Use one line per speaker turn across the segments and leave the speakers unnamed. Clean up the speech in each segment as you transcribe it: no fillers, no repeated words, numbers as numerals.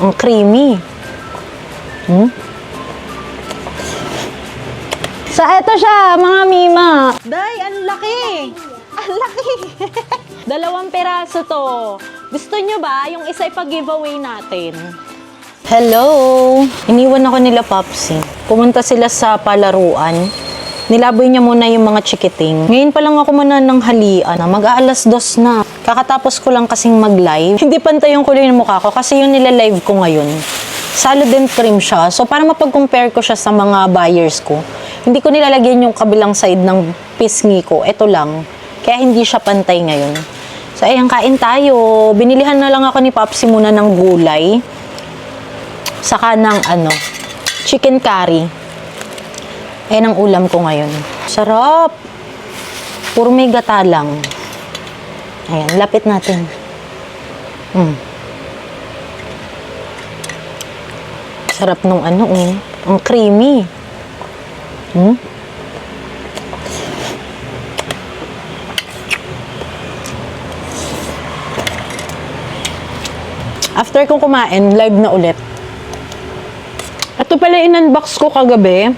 Ang creamy. So, eto siya, mga Mima. Day, ang laki. Ang laki. 2 peraso to. Gusto nyo ba yung isa ipag-giveaway natin? Hello! Iniwan ako nila, Popsi. Pumunta sila sa palaruan. Nilaboy niya muna yung mga chikiting. Ngayon pa lang ako muna ng halian. Mag-aalas 2 na. Kakatapos ko lang kasing mag-live. Hindi pantay yung kulay ng mukha ko kasi yung nila-live ko ngayon. Solid and cream siya. So, para mapag-compare ko siya sa mga buyers ko, hindi ko nilalagyan yung kabilang side ng pisngi ko. Ito lang. Kaya hindi siya pantay ngayon. So, ayan, kain tayo. Binilihan na lang ako ni Popsi muna ng gulay. Saka ng chicken curry. Ayan ang ulam ko ngayon. Sarap! Puro may gata lang. Ayan, lapit natin. Sarap nung ang creamy. After kong kumain, live na ulit. Ito pala in-unbox ko kagabi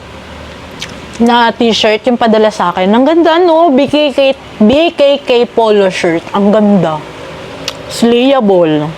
na t-shirt yung padala sa akin. Ang ganda, no? BKK polo shirt. Ang ganda. Slayable.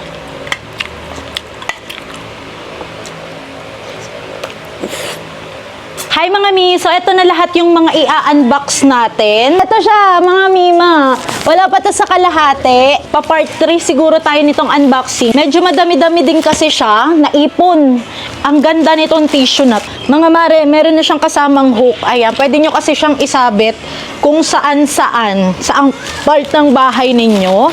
Hi mga Mi! So, ito na lahat yung mga i-unbox natin. Ito siya, mga Mima. Wala pa to sa kalahati. Pa part 3 siguro tayo nitong unboxing. Medyo madami-dami din kasi siya. Naipon. Ang ganda nitong tissue na. Mga mare, meron na siyang kasamang hook. Ayan, pwede nyo kasi siyang isabit kung saan-saan. Saang part ng bahay ninyo.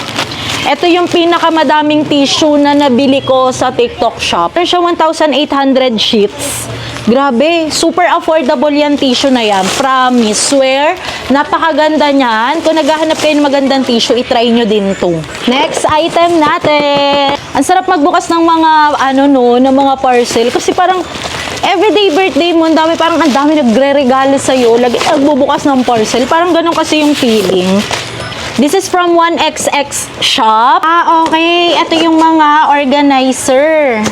Ito yung pinakamadaming tissue na nabili ko sa TikTok shop. Ito siya 1,800 sheets. Grabe, super affordable yan tissue na yan. Promise, swear, napakaganda niyan. Kung naghahanap kayo ng magandang tissue, itry nyo din to. Next item natin. Ang sarap magbukas ng mga, ng mga parcel. Kasi parang, everyday birthday mo, ang dami nagre-regalo sa'yo. Lagi nagbubukas ng parcel. Parang ganun kasi yung feeling. This is from 1XX shop. Okay. Ito yung mga organizer.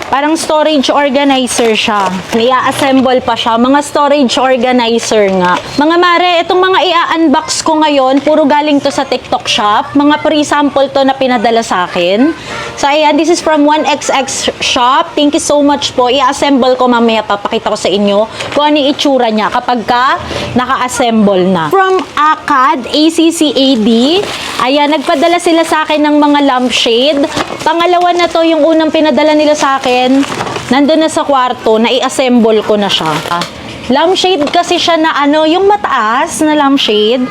Parang storage organizer siya. Ia-assemble pa siya. Mga storage organizer nga. Mga mare, itong mga i-unbox ko ngayon, puro galing to sa TikTok shop. Mga pre-sample to na pinadala sa akin. So, ayan, this is from 1XX shop. Thank you so much po. I-assemble ko mamaya, papakita ko sa inyo kung ano yung itsura niya kapag ka naka-assemble na. From ACAD, ACCAD. Ayan, nagpadala sila sa akin ng mga lampshade. Pangalawa na to, yung unang pinadala nila sa akin. Nandun na sa kwarto, na-i-assemble ko na siya. Lampshade kasi siya na yung mataas na lampshade.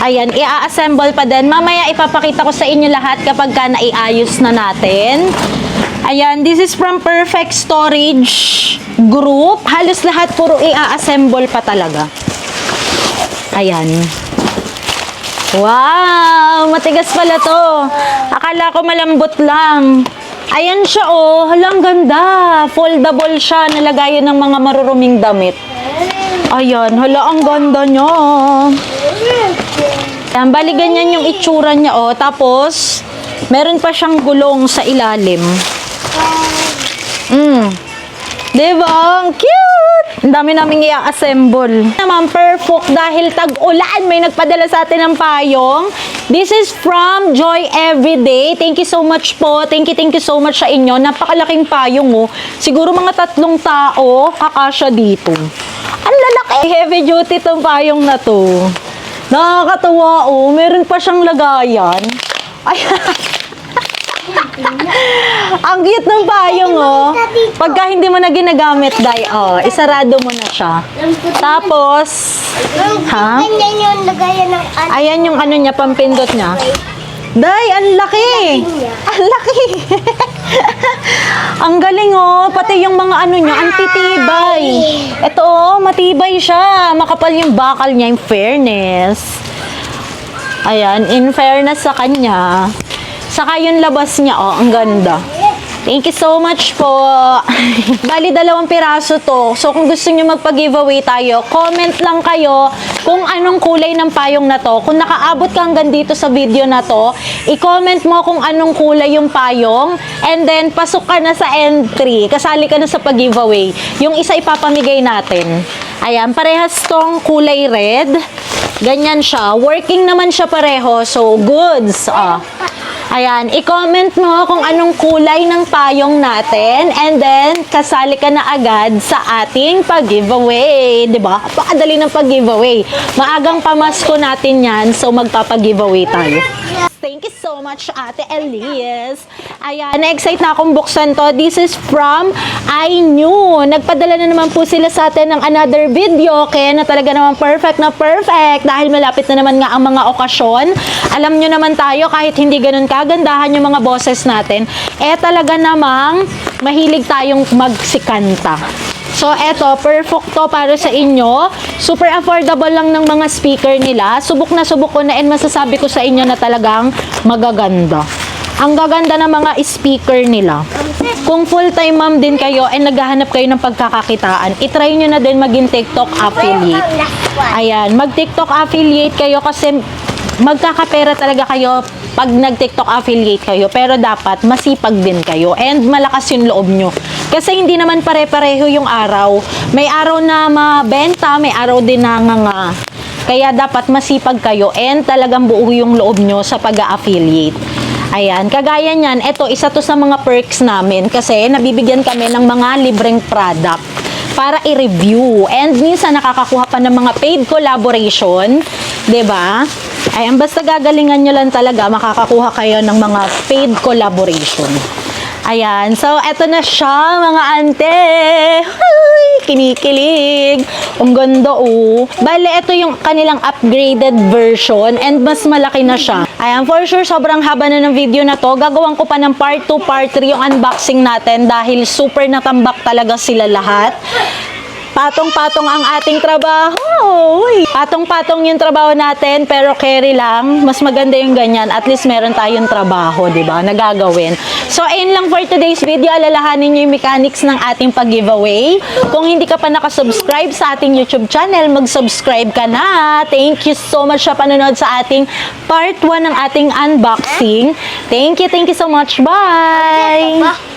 Ayan, i-assemble pa din. Mamaya ipapakita ko sa inyo lahat kapag ka naiayos na natin. Ayan, this is from Perfect Storage Group. Halos lahat puro i-assemble pa talaga. Ayan. Wow! Matigas pala to. Akala ko malambot lang. Ayan siya, oh. Halang ganda. Foldable siya. Nalagayan ng mga maruruming damit. Ayan. Hala, ang ganda niya. Ayan, bali ganyan yung itsura niya, oh. Tapos, meron pa siyang gulong sa ilalim. Diba? Ang cute! Ang dami naming i-assemble. Naman, perfect dahil tag-ulan. May nagpadala sa atin ng payong. This is from Joy Everyday. Thank you so much po. Thank you so much sa inyo. Napakalaking payong, oh. Siguro mga 3 tao kakasya dito. Ang lalaki. Heavy duty tong payong na to. Nakakatuwa, oh. Meron pa siyang lagayan. Ayan. Ang cute ng payong, oh. Pagka hindi mo na ginagamit, Day, oh, isarado mo na siya. Tapos, ayan yung niya, pampindot niya. Day, ang laki! Ang laki! Ang galing, oh. Pati yung mga niya, ang titibay. Ito, oh, matibay siya. Makapal yung bakal niya, in fairness. Ayan, in fairness sa kanya. Saka yung labas niya, oh, ang ganda. Thank you so much po. Bali, 2 piraso to. So, kung gusto nyo magpa-giveaway tayo, comment lang kayo kung anong kulay ng payong na to. Kung nakaabot ka hanggang dito sa video na to, i-comment mo kung anong kulay yung payong. And then, pasok ka na sa entry. Kasali ka na sa pag-giveaway. Yung isa ipapamigay natin. Ayan, parehas tong kulay red. Ganyan siya. Working naman siya pareho. So, goods. Ayan, i-comment mo kung anong kulay ng payong natin and then kasali ka na agad sa ating pag-giveaway, 'di ba? Napakadali ng pag-giveaway. Maagang pamasko natin 'yan, so magpapag-giveaway tayo. Thank you so much, Ate Elias. Ayan, na-excite na akong buksan to. This is from I Knew. Nagpadala na naman po sila sa atin ng another video. Kaya na talaga naman perfect na perfect. Dahil malapit na naman nga ang mga okasyon. Alam nyo naman tayo, kahit hindi ganun kagandahan yung mga boses natin, talaga namang mahilig tayong magsikanta. So, eto, perfect to para sa inyo. Super affordable lang ng mga speaker nila. Subok na subok ko na and masasabi ko sa inyo na talagang magaganda. Ang gaganda ng mga speaker nila. Kung full-time mom din kayo and naghahanap kayo ng pagkakakitaan, itry nyo na din maging TikTok affiliate. Ayan, mag-TikTok affiliate kayo kasi magkakapera talaga kayo pag nag-TikTok affiliate kayo, pero dapat masipag din kayo and malakas yung loob nyo. Kasi hindi naman pare-pareho yung araw. May araw na mabenta, may araw din na nga. Kaya dapat masipag kayo and talagang buo yung loob nyo sa pag-affiliate. Ayan, kagaya niyan, ito, isa to sa mga perks namin kasi nabibigyan kami ng mga libreng product para i-review. And minsan nakakakuha pa ng mga paid collaboration, 'di ba? Ayan, basta gagalingan nyo lang talaga, makakakuha kayo ng mga paid collaboration. Ayan, so eto na siya, mga ante. Ay, kinikilig. Ang ganda, oh. Bale, ito yung kanilang upgraded version and mas malaki na siya. Ayan, for sure, sobrang haba na ng video na to. Gagawin ko pa ng part 2, part 3 yung unboxing natin dahil super natambak talaga sila lahat. Patong-patong ang ating trabaho. Uy. Patong-patong yung trabaho natin, pero carry lang. Mas maganda yung ganyan. At least meron tayong trabaho, di ba? Nagagawin. So, ayun lang for today's video. Alalahanin nyo yung mechanics ng ating pag-giveaway. Kung hindi ka pa nakasubscribe sa ating YouTube channel, mag-subscribe ka na. Thank you so much sa panonood sa ating part 1 ng ating unboxing. Thank you so much. Bye!